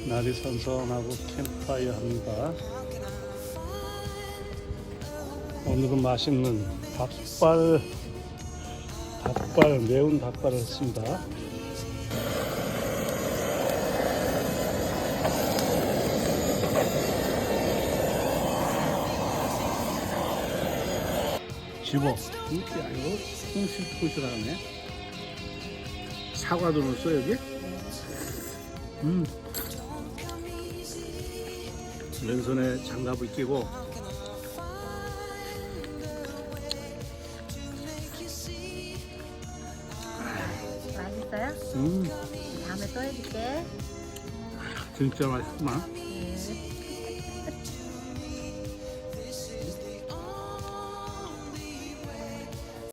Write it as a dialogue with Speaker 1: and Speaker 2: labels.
Speaker 1: 날이 선선하고 캠프파이어 합니다. 오늘은 맛있는 매운 닭발을 했습니다. 집어. 이게 아니고 콩실콩실하네. 사과도 넣었어 여기? 왼손에 장갑을 끼고
Speaker 2: 맛있어요? 다음에 또 해줄게.
Speaker 1: 진짜 맛있구만.